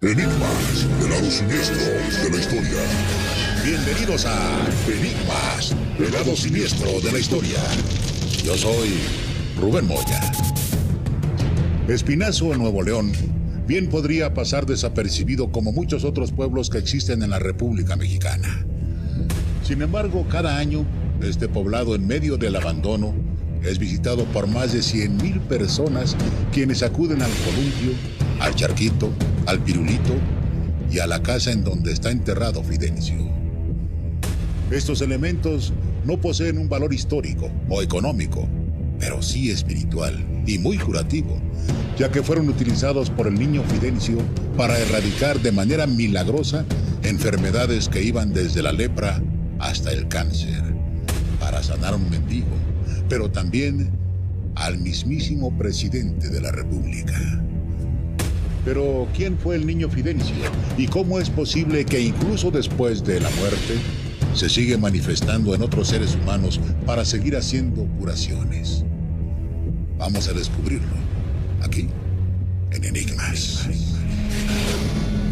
Enigmas del lado siniestro de la historia. Bienvenidos a Enigmas del lado siniestro de la historia. Yo soy Rubén Moya. Espinazo, Nuevo León, bien podría pasar desapercibido como muchos otros pueblos que existen en la República Mexicana. Sin embargo, cada año, este poblado en medio del abandono es visitado por más de 100,000 personas quienes acuden al columpio, al charquito, al pirulito y a la casa en donde está enterrado Fidencio. Estos elementos no poseen un valor histórico o económico, pero sí espiritual y muy curativo, ya que fueron utilizados por el niño Fidencio para erradicar de manera milagrosa enfermedades que iban desde la lepra hasta el cáncer, para sanar a un mendigo, pero también al mismísimo presidente de la República. Pero, ¿quién fue el niño Fidencio? ¿Y cómo es posible que incluso después de la muerte se sigue manifestando en otros seres humanos para seguir haciendo curaciones? Vamos a descubrirlo, aquí, en Enigmas.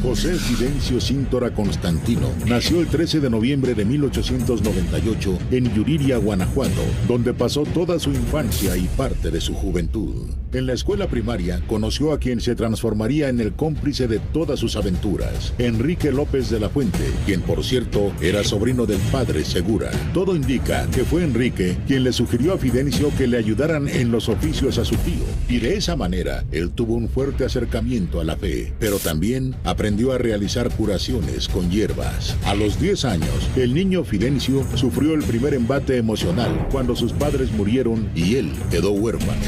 José Fidencio Cíntora Constantino nació el 13 de noviembre de 1898 en Yuriria, Guanajuato, donde pasó toda su infancia y parte de su juventud. En la escuela primaria conoció a quien se transformaría en el cómplice de todas sus aventuras, Enrique López de la Fuente, quien por cierto era sobrino del padre Segura. Todo indica que fue Enrique quien le sugirió a Fidencio que le ayudaran en los oficios a su tío, y de esa manera él tuvo un fuerte acercamiento a la fe, pero también aprendió a realizar curaciones con hierbas. A los 10 años, el niño Fidencio sufrió el primer embate emocional cuando sus padres murieron y él quedó huérfano.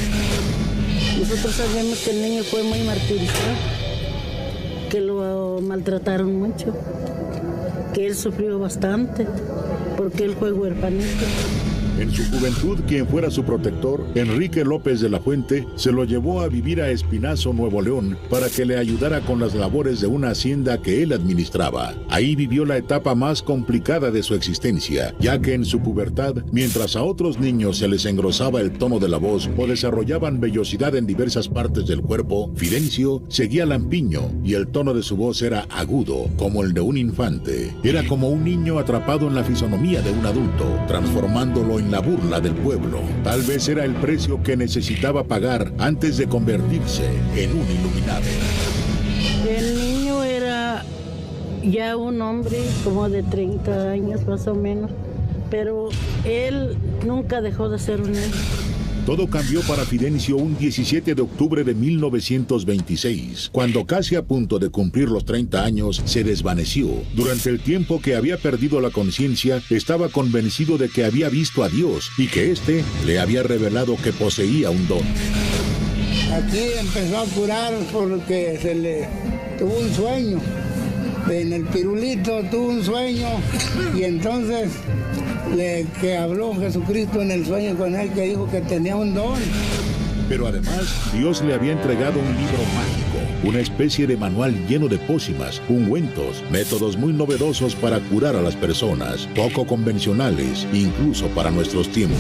Nosotros sabemos que el niño fue muy martirizado, que lo maltrataron mucho, que él sufrió bastante, porque él fue huérfanito. En su juventud, quien fuera su protector, Enrique López de la Fuente, se lo llevó a vivir a Espinazo, Nuevo León, para que le ayudara con las labores de una hacienda que él administraba. Ahí vivió la etapa más complicada de su existencia, ya que en su pubertad, mientras a otros niños se les engrosaba el tono de la voz o desarrollaban vellosidad en diversas partes del cuerpo, Fidencio seguía lampiño y el tono de su voz era agudo, como el de un infante. Era como un niño atrapado en la fisonomía de un adulto, transformándolo en la burla del pueblo. Tal vez era el precio que necesitaba pagar antes de convertirse en un iluminado. El niño era ya un hombre como de 30 años más o menos, pero él nunca dejó de ser un niño. Todo cambió para Fidencio un 17 de octubre de 1926, cuando casi a punto de cumplir los 30 años se desvaneció. Durante el tiempo que había perdido la conciencia, estaba convencido de que había visto a Dios y que éste le había revelado que poseía un don. Aquí empezó a curar porque se le tuvo un sueño. En el pirulito tuvo un sueño y entonces que habló Jesucristo en el sueño con él, que dijo que tenía un don. Pero además, Dios le había entregado un libro mágico, una especie de manual lleno de pócimas, ungüentos, métodos muy novedosos para curar a las personas, poco convencionales, incluso para nuestros tiempos.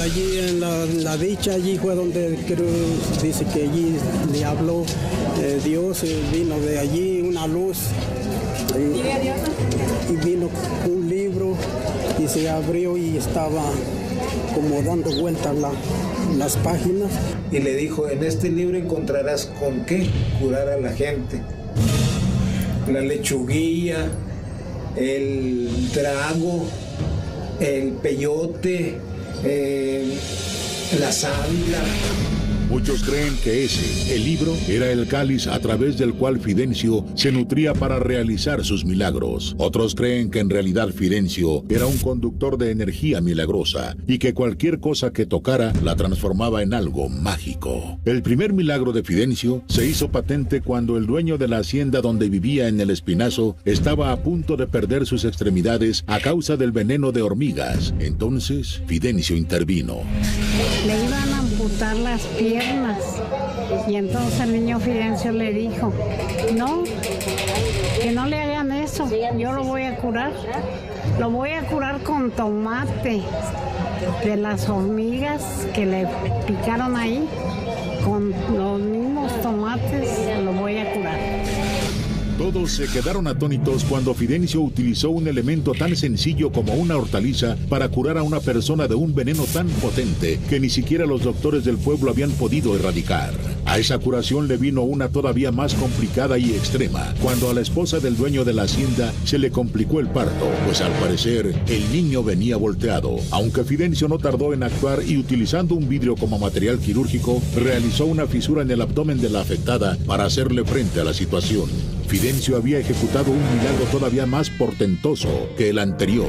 Allí en la dicha, allí fue donde dice que allí le habló Dios, vino de allí una luz y vino un libro y se abrió y estaba como dando vueltas las páginas. Y le dijo, en este libro encontrarás con qué curar a la gente. La lechuguilla, el drago, el peyote, la sábila. Muchos creen que ese, el libro, era el cáliz a través del cual Fidencio se nutría para realizar sus milagros. Otros creen que en realidad Fidencio era un conductor de energía milagrosa y que cualquier cosa que tocara la transformaba en algo mágico. El primer milagro de Fidencio se hizo patente cuando el dueño de la hacienda donde vivía en el Espinazo estaba a punto de perder sus extremidades a causa del veneno de hormigas. Entonces, Fidencio intervino. Le iban a amputar las piernas y entonces el niño Fidencio le dijo, no, que no le hagan eso, yo lo voy a curar con tomate de las hormigas que le picaron ahí, con los mismos tomates lo voy a curar. Todos se quedaron atónitos cuando Fidencio utilizó un elemento tan sencillo como una hortaliza para curar a una persona de un veneno tan potente que ni siquiera los doctores del pueblo habían podido erradicar. A esa curación le vino una todavía más complicada y extrema, cuando a la esposa del dueño de la hacienda se le complicó el parto, pues al parecer el niño venía volteado. Aunque Fidencio no tardó en actuar y utilizando un vidrio como material quirúrgico, realizó una fisura en el abdomen de la afectada para hacerle frente a la situación. Fidencio había ejecutado un milagro todavía más portentoso que el anterior.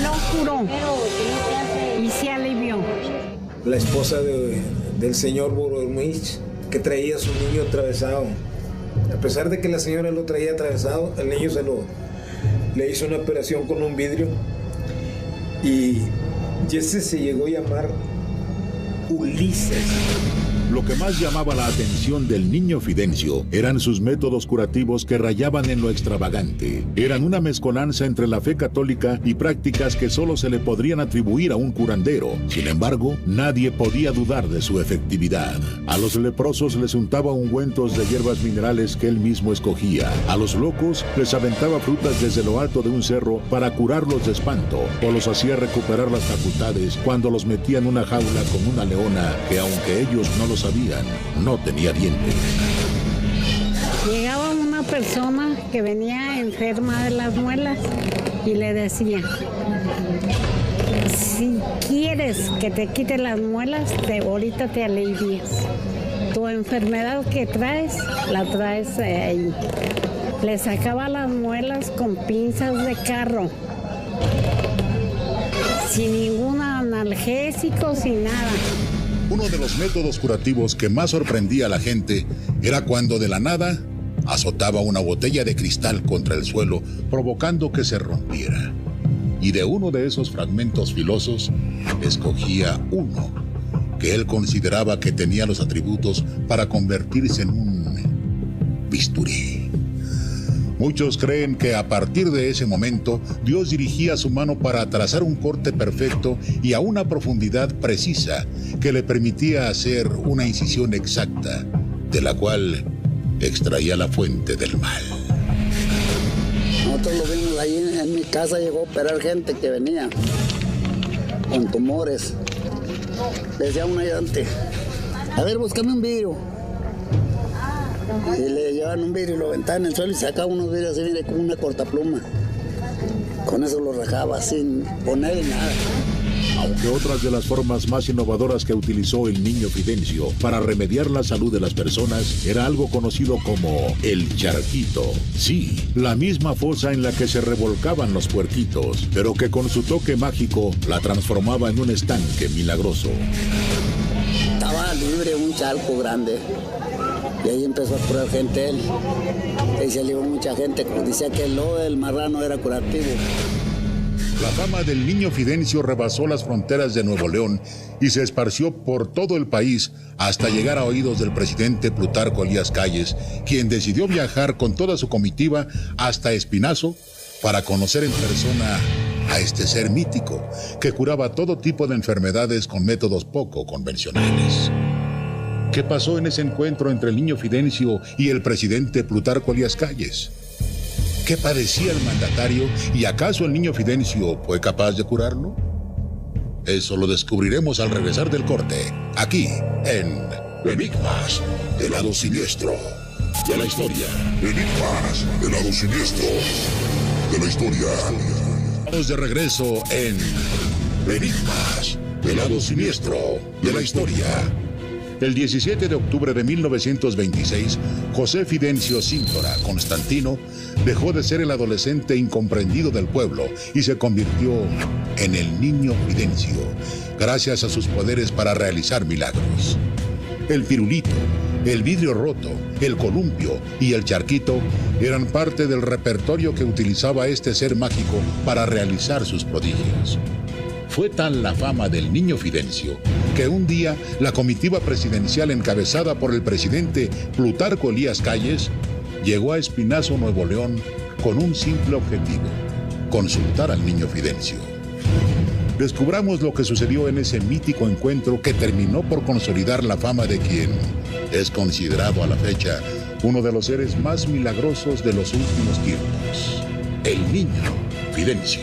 Lo curó y se alivió. La esposa del señor Boromich, que traía a su niño atravesado. A pesar de que la señora lo traía atravesado, el niño le hizo una operación con un vidrio y ese se llegó a llamar Ulises. Lo que más llamaba la atención del niño Fidencio eran sus métodos curativos que rayaban en lo extravagante. Eran una mezcolanza entre la fe católica y prácticas que solo se le podrían atribuir a un curandero. Sin embargo, nadie podía dudar de su efectividad. A los leprosos les untaba ungüentos de hierbas minerales que él mismo escogía. A los locos les aventaba frutas desde lo alto de un cerro para curarlos de espanto, o los hacía recuperar las facultades cuando los metía en una jaula con una leona que, aunque ellos no lo sabían, no tenía dientes. Llegaba una persona que venía enferma de las muelas y le decía: si quieres que te quite las muelas, ahorita te alivias. Tu enfermedad que traes, la traes ahí. Le sacaba las muelas con pinzas de carro, sin ningún analgésico, sin nada. Uno de los métodos curativos que más sorprendía a la gente era cuando de la nada azotaba una botella de cristal contra el suelo, provocando que se rompiera. Y de uno de esos fragmentos filosos, escogía uno que él consideraba que tenía los atributos para convertirse en un bisturí. Muchos creen que a partir de ese momento, Dios dirigía su mano para trazar un corte perfecto y a una profundidad precisa que le permitía hacer una incisión exacta, de la cual extraía la fuente del mal. Nosotros lo vimos ahí en mi casa, llegó a operar gente que venía con tumores. Decía un ayudante: a ver, búscame un vidrio. Y le llevaban un vidrio y lo aventaban en el suelo y sacaban unos vidrios así, mire, como una cortapluma. Con eso lo rajaba sin poner nada. Aunque otras de las formas más innovadoras que utilizó el niño Fidencio para remediar la salud de las personas era algo conocido como el charquito. Sí, la misma fosa en la que se revolcaban los puerquitos, pero que con su toque mágico la transformaba en un estanque milagroso. Estaba libre, un charco grande. Y ahí empezó a curar gente él. Ahí salió mucha gente, decía que el lodo del marrano era curativo. La fama del niño Fidencio rebasó las fronteras de Nuevo León y se esparció por todo el país hasta llegar a oídos del presidente Plutarco Elías Calles, quien decidió viajar con toda su comitiva hasta Espinazo para conocer en persona a este ser mítico que curaba todo tipo de enfermedades con métodos poco convencionales. ¿Qué pasó en ese encuentro entre el niño Fidencio y el presidente Plutarco Elías Calles? ¿Qué padecía el mandatario y acaso el niño Fidencio fue capaz de curarlo? Eso lo descubriremos al regresar del corte, aquí en Enigmas del lado siniestro de la historia. Enigmas del lado siniestro de la historia. Estamos de regreso en Enigmas del lado siniestro de la historia. El 17 de octubre de 1926, José Fidencio Cíntora Constantino dejó de ser el adolescente incomprendido del pueblo y se convirtió en el niño Fidencio, gracias a sus poderes para realizar milagros. El pirulito, el vidrio roto, el columpio y el charquito eran parte del repertorio que utilizaba este ser mágico para realizar sus prodigios. Fue tal la fama del niño Fidencio que un día la comitiva presidencial encabezada por el presidente Plutarco Elías Calles llegó a Espinazo, Nuevo León, con un simple objetivo: consultar al niño Fidencio. Descubramos lo que sucedió en ese mítico encuentro que terminó por consolidar la fama de quien es considerado a la fecha uno de los seres más milagrosos de los últimos tiempos, el niño Fidencio.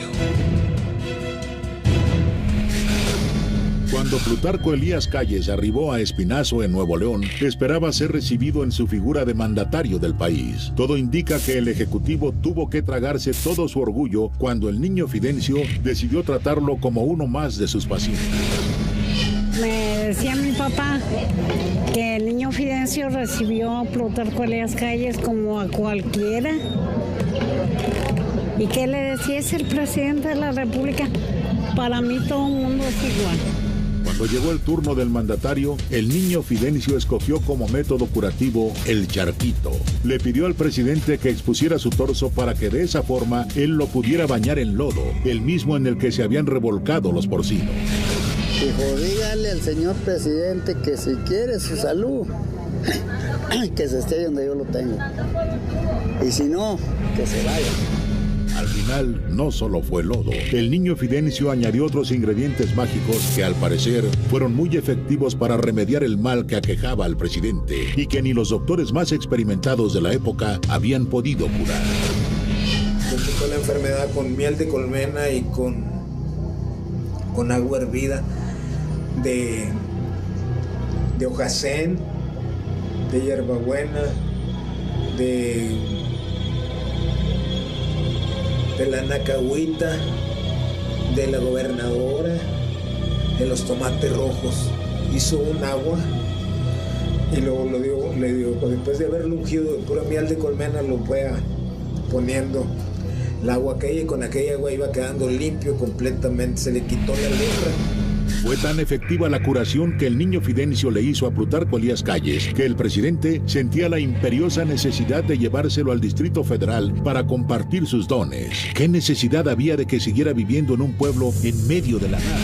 Cuando Plutarco Elías Calles arribó a Espinazo en Nuevo León, esperaba ser recibido en su figura de mandatario del país. Todo indica que el ejecutivo tuvo que tragarse todo su orgullo cuando el niño Fidencio decidió tratarlo como uno más de sus pacientes. Me decía mi papá que el niño Fidencio recibió a Plutarco Elías Calles como a cualquiera. ¿Y qué le decía? Es el presidente de la República. Para mí todo el mundo es igual. Cuando llegó el turno del mandatario, el niño Fidencio escogió como método curativo el charquito. Le pidió al presidente que expusiera su torso para que de esa forma él lo pudiera bañar en lodo, el mismo en el que se habían revolcado los porcinos. Dijo, dígale al señor presidente que si quiere su salud, que se esté donde yo lo tengo. Y si no, que se vaya. Al final, no solo fue lodo. El niño Fidencio añadió otros ingredientes mágicos que, al parecer, fueron muy efectivos para remediar el mal que aquejaba al presidente y que ni los doctores más experimentados de la época habían podido curar. Se quitó la enfermedad con miel de colmena y con agua hervida de hojasén, de hierbabuena, de la nacahuita, de la gobernadora, de los tomates rojos. Hizo un agua y luego le dio, después de haberlo ungido de pura miel de colmena, lo fue poniendo el agua aquella, y con aquella agua iba quedando limpio completamente, se le quitó la lepra. Fue tan efectiva la curación que el niño Fidencio le hizo a Plutarco Elías Calles que el presidente sentía la imperiosa necesidad de llevárselo al Distrito Federal para compartir sus dones. ¿Qué necesidad había de que siguiera viviendo en un pueblo en medio de la nada?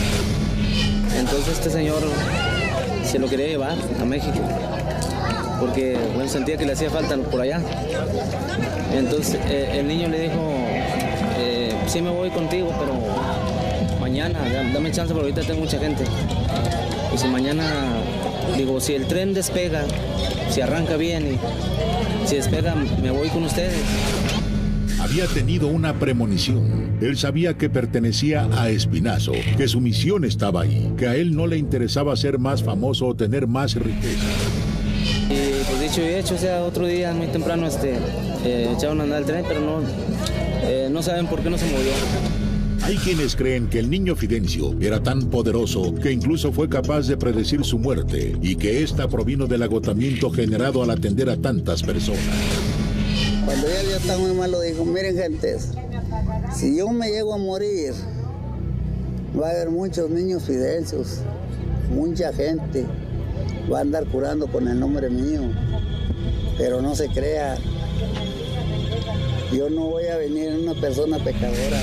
Entonces este señor se lo quería llevar a México porque bueno, sentía que le hacía falta por allá. Entonces el niño le dijo, sí me voy contigo, pero mañana, dame chance porque ahorita tengo mucha gente. Y si mañana, digo, si el tren despega, si arranca bien y si despega, me voy con ustedes. Había tenido una premonición. Él sabía que pertenecía a Espinazo, que su misión estaba ahí, que a él no le interesaba ser más famoso o tener más riqueza. Y pues dicho y hecho, o sea, otro día muy temprano echaron a andar el tren, pero no saben por qué no se movió. Hay quienes creen que el niño Fidencio era tan poderoso que incluso fue capaz de predecir su muerte y que ésta provino del agotamiento generado al atender a tantas personas. Cuando él ya está muy malo, dijo, miren gentes, si yo me llego a morir, va a haber muchos niños Fidencios, mucha gente va a andar curando con el nombre mío, pero no se crea, yo no voy a venir una persona pecadora.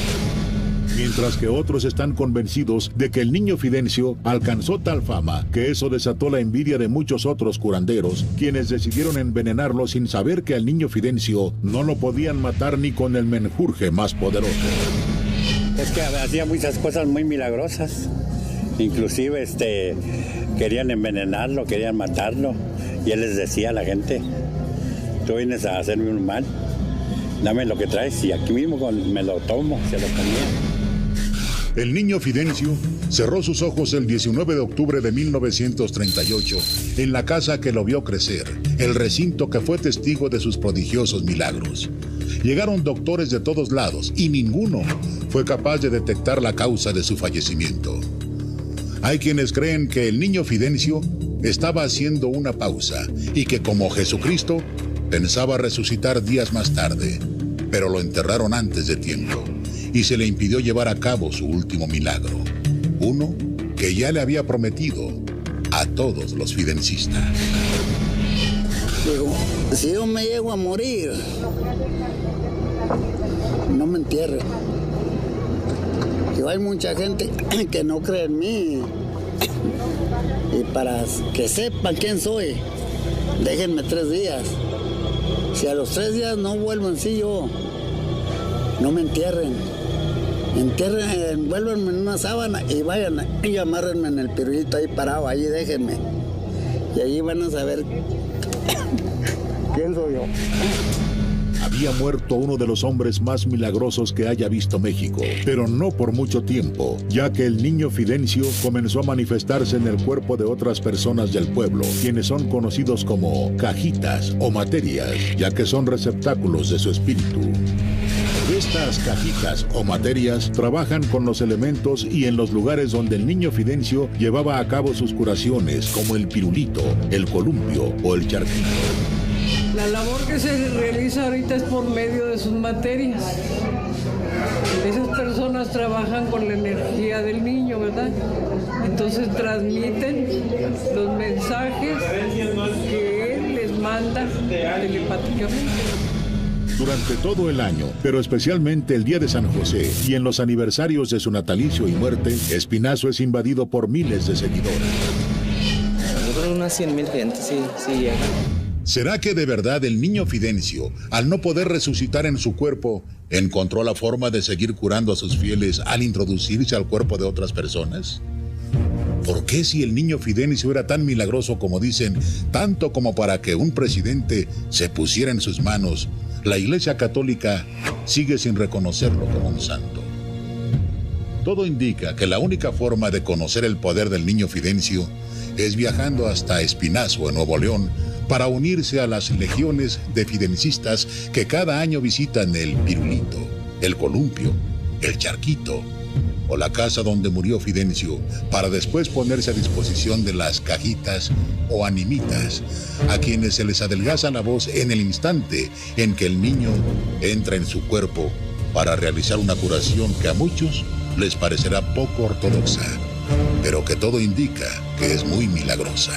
Mientras que otros están convencidos de que el niño Fidencio alcanzó tal fama que eso desató la envidia de muchos otros curanderos, quienes decidieron envenenarlo sin saber que al niño Fidencio no lo podían matar ni con el menjurje más poderoso. Es que hacía muchas cosas muy milagrosas, inclusive querían envenenarlo, querían matarlo, y él les decía a la gente, tú vienes a hacerme un mal, dame lo que traes y aquí mismo me lo tomo, se lo comía. El niño Fidencio cerró sus ojos el 19 de octubre de 1938 en la casa que lo vio crecer, el recinto que fue testigo de sus prodigiosos milagros. Llegaron doctores de todos lados y ninguno fue capaz de detectar la causa de su fallecimiento. Hay quienes creen que el niño Fidencio estaba haciendo una pausa y que, como Jesucristo, pensaba resucitar días más tarde, pero lo enterraron antes de tiempo y se le impidió llevar a cabo su último milagro, uno que ya le había prometido a todos los fidencistas. Digo, si yo me llego a morir, no me entierren. Yo hay mucha gente que no cree en mí, y para que sepan quién soy, déjenme 3 días. Si a los 3 días no vuelvo en sí yo, no me entierren. Envuélvenme en una sábana y vayan y amárrenme en el pirulito ahí parado, ahí déjenme. Y allí van a saber pienso yo. Había muerto uno de los hombres más milagrosos que haya visto México, pero no por mucho tiempo, ya que el niño Fidencio comenzó a manifestarse en el cuerpo de otras personas del pueblo, quienes son conocidos como cajitas o materias, ya que son receptáculos de su espíritu. Estas cajitas o materias trabajan con los elementos y en los lugares donde el niño Fidencio llevaba a cabo sus curaciones, como el pirulito, el columpio o el charquito. La labor que se realiza ahorita es por medio de sus materias. Esas personas trabajan con la energía del niño, ¿verdad? Entonces transmiten los mensajes que él les manda telepáticamente. Durante todo el año, pero especialmente el día de San José y en los aniversarios de su natalicio y muerte, Espinazo es invadido por miles de seguidores. Yo creo unas 100,000 gente, sí llega. ¿Será que de verdad el niño Fidencio, al no poder resucitar en su cuerpo, encontró la forma de seguir curando a sus fieles al introducirse al cuerpo de otras personas? ¿Por qué, si el niño Fidencio era tan milagroso como dicen, tanto como para que un presidente se pusiera en sus manos, la Iglesia Católica sigue sin reconocerlo como un santo? Todo indica que la única forma de conocer el poder del niño Fidencio es viajando hasta Espinazo, en Nuevo León, para unirse a las legiones de fidencistas que cada año visitan el pirulito, el columpio, el charquito o la casa donde murió Fidencio, para después ponerse a disposición de las cajitas o animitas, a quienes se les adelgaza la voz en el instante en que el niño entra en su cuerpo para realizar una curación que a muchos les parecerá poco ortodoxa, pero que todo indica que es muy milagrosa.